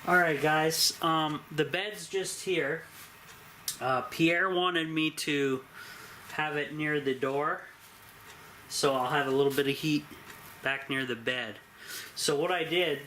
Alright guys, the bed's just here. Pierre wanted me to have it near the door, so I'll have a little bit of heat back near the bed. So what I did,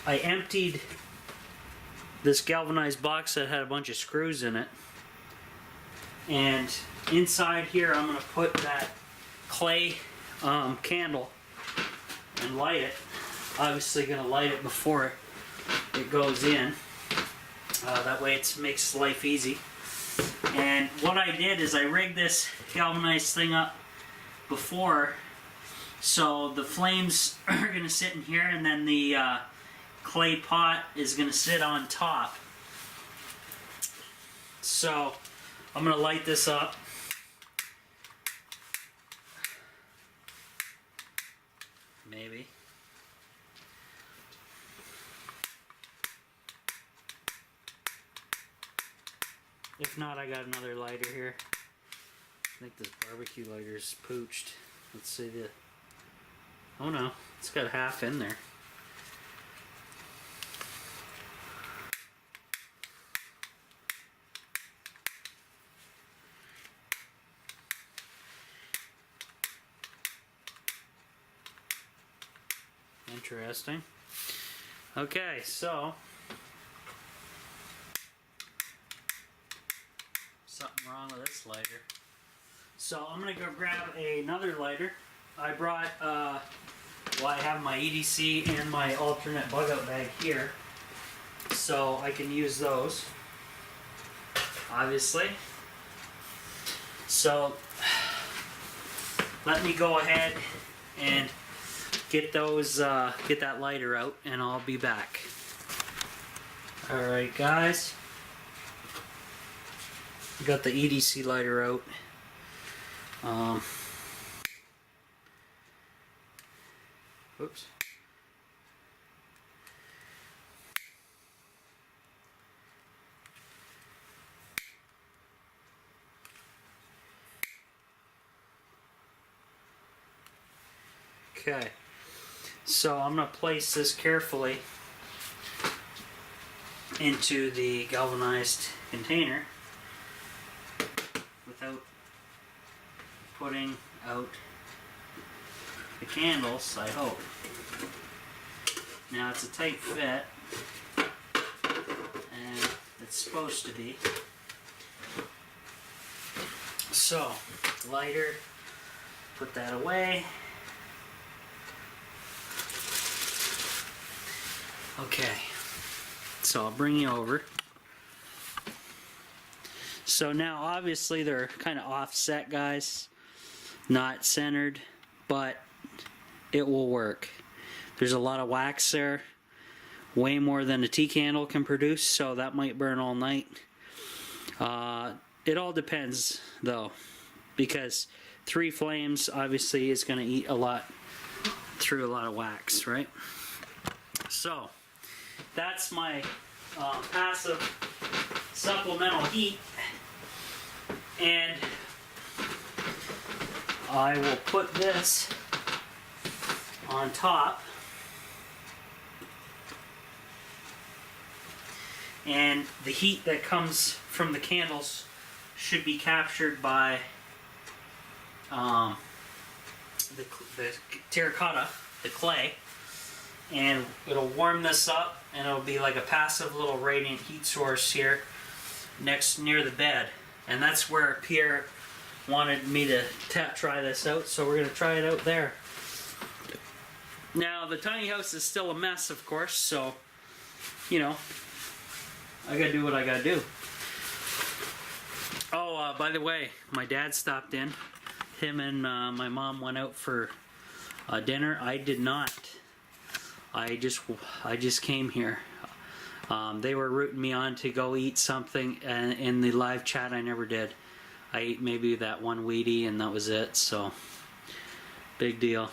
I emptied this galvanized box that had a bunch of screws in it, and inside here I'm going to put that clay candle and light it. Obviously going to light it before it goes in. That way it makes life easy. And what I did is I rigged this galvanized thing up before, so the flames are going to sit in here, and then the clay pot is going to sit on top. So I'm going to light this up. Maybe. If not, I got another lighter here. I think this barbecue lighter's pooched. Let's see the... Oh no, it's got half in there. Interesting. Okay, so... something wrong with this lighter. So I'm gonna go grab another lighter. I brought, well, I have my EDC and my alternate bug out bag here, so I can use those, obviously. So let me go ahead and get those, get that lighter out, and I'll be back. Alright guys, got the EDC lighter out. Oops. Okay, so I'm going to place this carefully into the galvanized container without putting out the candles, I hope. Now it's a tight fit, and it's supposed to be. So, lighter, put that away. Okay, so I'll bring you over. So now obviously they're kind of offset, guys, not centered, but it will work. There's a lot of wax there, way more than a tea candle can produce, so that might burn all night. It all depends though, because 3 flames obviously is going to eat a lot through a lot of wax, right? So that's my passive supplemental heat, and I will put this on top, and the heat that comes from the candles should be captured by the terracotta, the clay, and it'll warm this up, and it'll be like a passive little radiant heat source here near the bed. And that's where Pierre wanted me to try this out, so we're going to try it out there. Now the tiny house is still a mess, of course, so you know, I gotta do what I gotta do. Oh, by the way, my dad stopped in. Him and my mom went out for dinner. I did not. I just came here. They were rooting me on to go eat something, and in the live chat I never did. I ate maybe that one Wheatie and that was it, so big deal.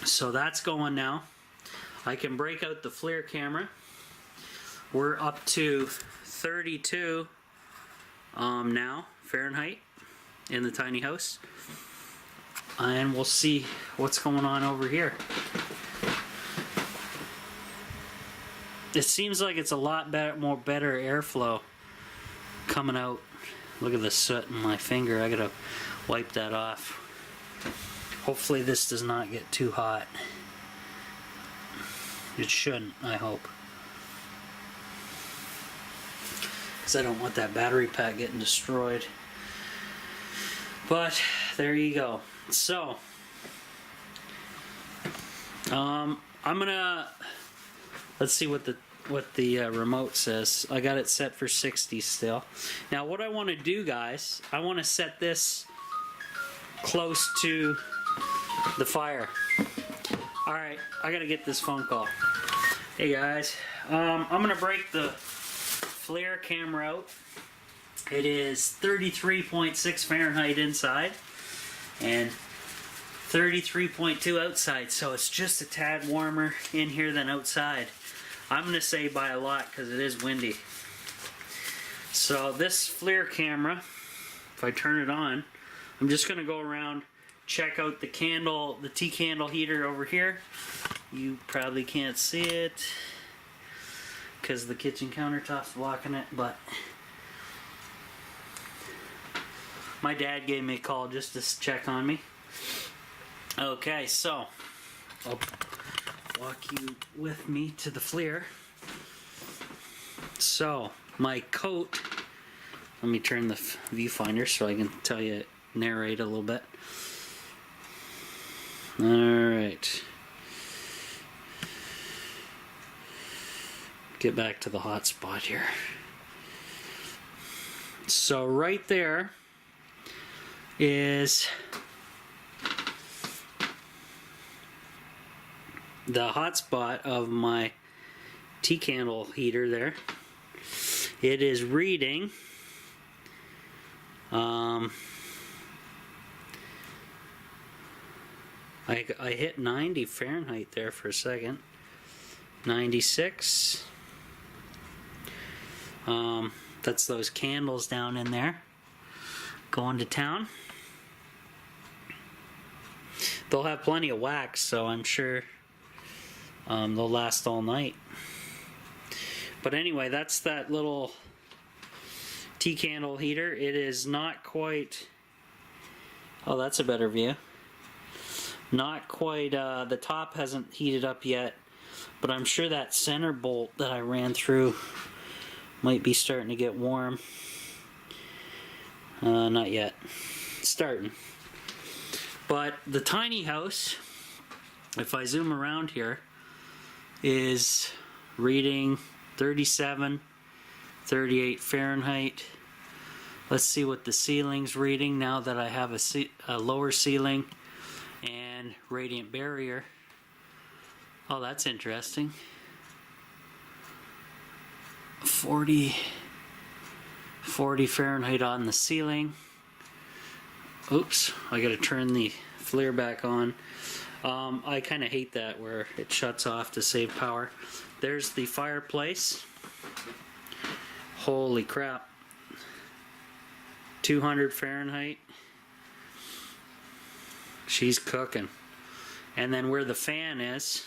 So that's going now. I can break out the FLIR camera. We're up to 32 now, Fahrenheit, in the tiny house. And we'll see what's going on over here. it seems like it's a lot better, better airflow coming out. Look at the soot in my finger. I gotta wipe that off. Hopefully this does not get too hot. It shouldn't, I hope. Because I don't want that battery pack getting destroyed. But there you go. So I'm gonna, let's see what the remote says. I got it set for 60 still. Now what I want to do, guys, I want to set this close to the fire. Alright, I gotta get this phone call. Hey guys, I'm gonna break the FLIR camera out. It is 33.6 Fahrenheit inside and 33.2 outside, so it's just a tad warmer in here than outside. I'm gonna say by a lot because it is windy. So this FLIR camera, if I turn it on, I'm just gonna go around, check out the candle, the tea candle heater over here. You probably can't see it because the kitchen countertop's blocking it, but my dad gave me a call just to check on me. Okay, so I'll walk you with me to the FLIR. So my coat, let me turn the viewfinder so I can tell you, narrate a little bit. Alright. Get back to the hot spot here. So right there is the hot spot of my tea candle heater there. It is reading I hit 90 Fahrenheit there for a second. 96. That's those candles down in there going to town. They'll have plenty of wax, so I'm sure they'll last all night. But anyway, that's that little tea candle heater. It is not quite, oh, that's a better view. Not quite, the top hasn't heated up yet, but I'm sure that center bolt that I ran through might be starting to get warm. Not yet. Starting. But the tiny house, if I zoom around here, is reading 37, 38 Fahrenheit. Let's see what the ceiling's reading now that I have a lower ceiling and radiant barrier. Oh, that's interesting. 40 Fahrenheit on the ceiling. Oops, I gotta turn the FLIR back on. I kind of hate that where it shuts off to save power. There's the fireplace. Holy crap. 200 Fahrenheit. She's cooking. And then where the fan is,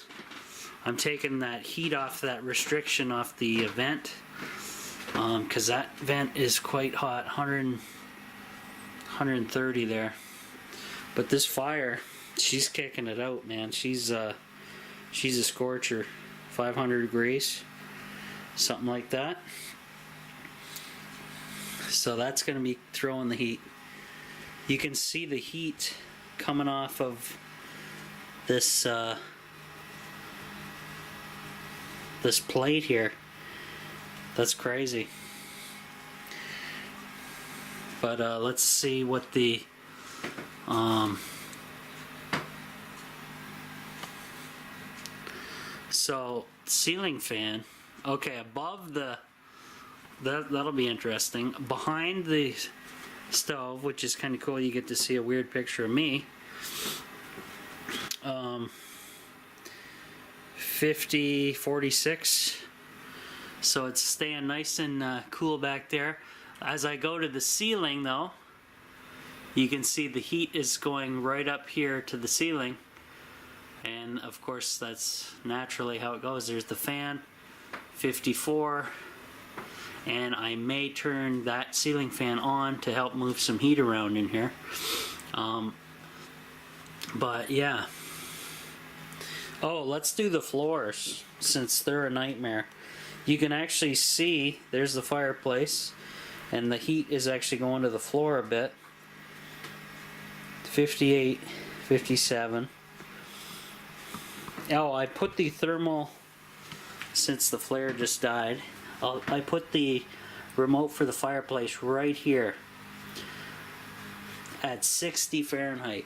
I'm taking that heat off, that restriction off the vent, because that vent is quite hot, 130 there. But this fire, she's kicking it out, man. She's a scorcher, 500 degrees, something like that. So that's going to be throwing the heat. You can see the heat coming off of this this plate here. That's crazy. But let's see what the so ceiling fan. Okay, above the that'll be interesting. Behind the stove, which is kind of cool, you get to see a weird picture of me. 50, 46. So it's staying nice and cool back there. As I go to the ceiling though, you can see the heat is going right up here to the ceiling. And of course that's naturally how it goes. There's the fan. 54, and I may turn that ceiling fan on to help move some heat around in here. But yeah. Oh, let's do the floors, since they're a nightmare. You can actually see, there's the fireplace, and the heat is actually going to the floor a bit. 58, 57. Oh, I put the thermal, since the flare just died, I put the remote for the fireplace right here at 60 Fahrenheit.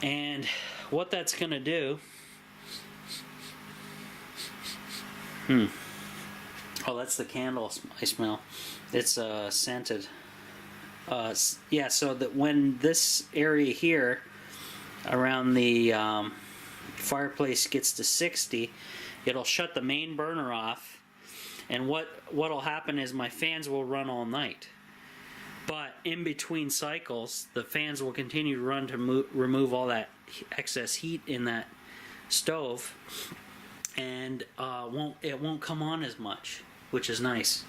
And what that's gonna do, oh, that's the candle I smell. It's scented. Yeah, so that when this area here around the fireplace gets to 60, it'll shut the main burner off, and what'll happen is my fans will run all night. But in between cycles, the fans will continue to run to remove all that excess heat in that stove, and it won't come on as much, which is nice.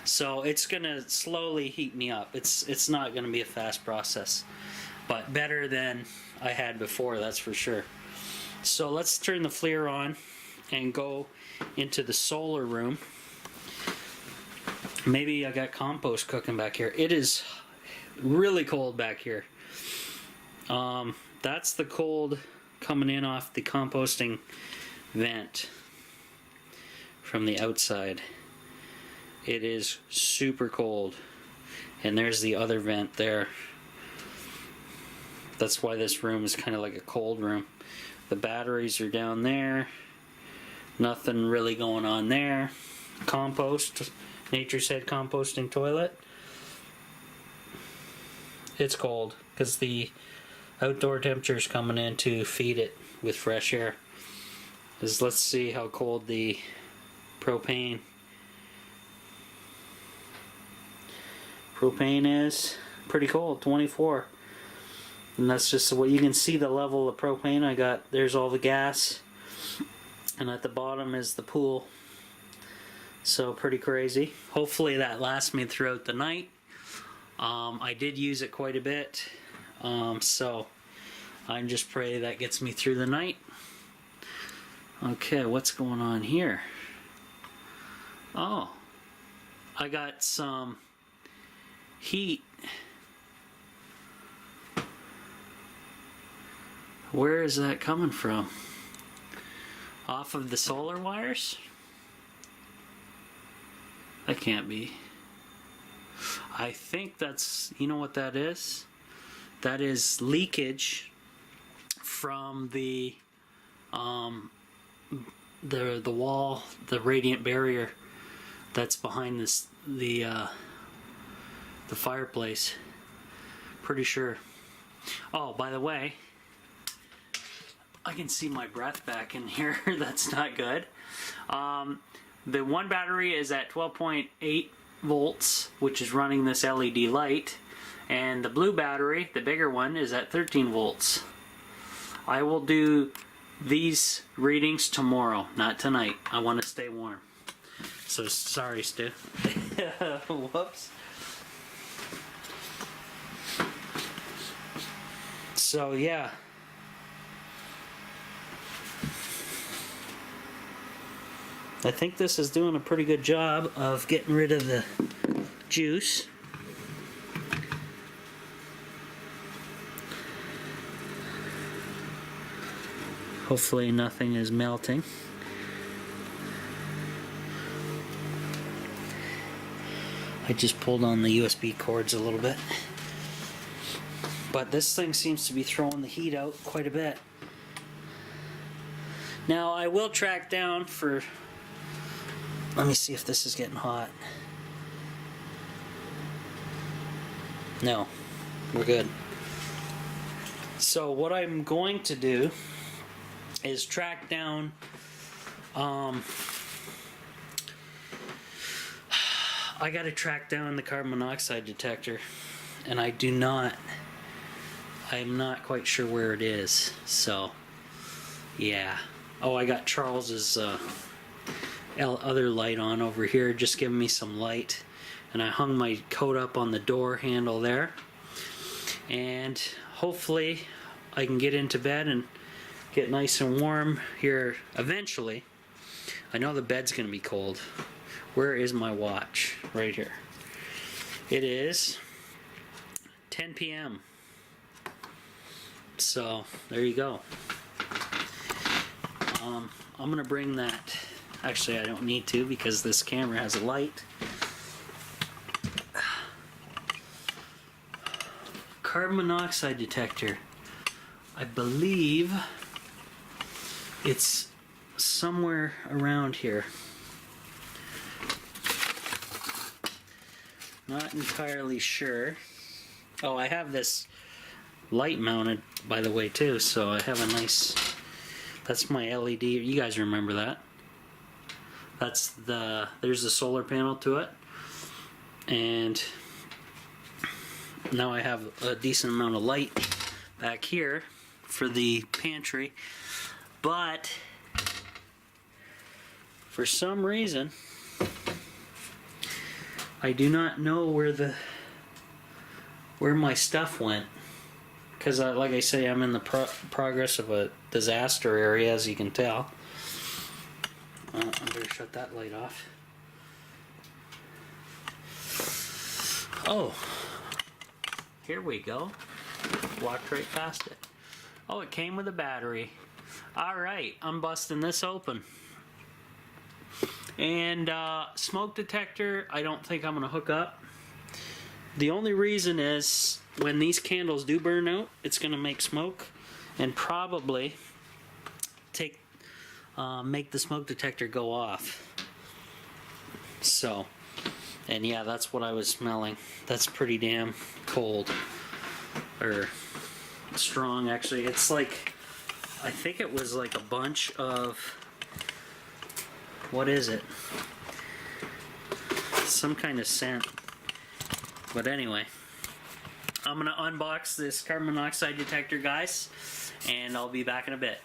So it's gonna slowly heat me up. It's not gonna be a fast process, but better than I had before, that's for sure. So let's turn the FLIR on and go into the solar room. Maybe I got compost cooking back here. It is really cold back here. That's the cold coming in off the composting vent from the outside. It is super cold. And there's the other vent there. That's why this room is kind of like a cold room. The batteries are down there. Nothing really going on there. Compost. Nature's Head composting toilet. It's cold because the outdoor temperature is coming in to feed it with fresh air. Let's see how cold the propane is. Pretty cold, 24. And that's just what you can see, the level of propane I got. There's all the gas, and at the bottom is the pool. So pretty crazy. Hopefully that lasts me throughout the night. I did use it quite a bit, so I'm just pray that gets me through the night. Okay, what's going on here? Oh, I got some heat. Where is that coming from? Off of the solar wires? That can't be. I think that's, you know what that is? That is leakage from the wall, the radiant barrier that's behind this the fireplace. Pretty sure. Oh, by the way, I can see my breath back in here. That's not good. The one battery is at 12.8 volts, which is running this LED light, and the blue battery, the bigger one, is at 13 volts. I will do these readings tomorrow, not tonight. I want to stay warm. So sorry, Stu. Whoops. So yeah. I think this is doing a pretty good job of getting rid of the juice. Hopefully nothing is melting. I just pulled on the USB cords a little bit. But this thing seems to be throwing the heat out quite a bit. Now I will track down for... Let me see if this is getting hot. No, we're good. So what I'm going to do is track down I gotta track down the carbon monoxide detector, and I'm not quite sure where it is. So yeah. Oh, I got Charles's other light on over here, just giving me some light. And I hung my coat up on the door handle there. And hopefully I can get into bed and get nice and warm here eventually. I know the bed's gonna be cold. Where is my watch? Right here. It is 10 p.m. So there you go. I'm gonna bring that. Actually, I don't need to because this camera has a light. Carbon monoxide detector. I believe it's somewhere around here. Not entirely sure. Oh, I have this light mounted, by the way, too, so I have a nice... That's my LED. You guys remember that. That's the... There's the solar panel to it. And now I have a decent amount of light back here for the pantry. But for some reason, I do not know where my stuff went. Because like I say, I'm in the progress of a disaster area, as you can tell. I better shut that light off. Oh, here we go. Walked right past it. Oh, it came with a battery. Alright, I'm busting this open. And smoke detector, I don't think I'm going to hook up. The only reason is when these candles do burn out, it's going to make smoke and probably make the smoke detector go off. So, and yeah, that's what I was smelling. That's pretty damn cold. Or strong, actually. It's like, I think it was like a bunch of, what is it? Some kind of scent. But anyway, I'm gonna unbox this carbon monoxide detector, guys, and I'll be back in a bit.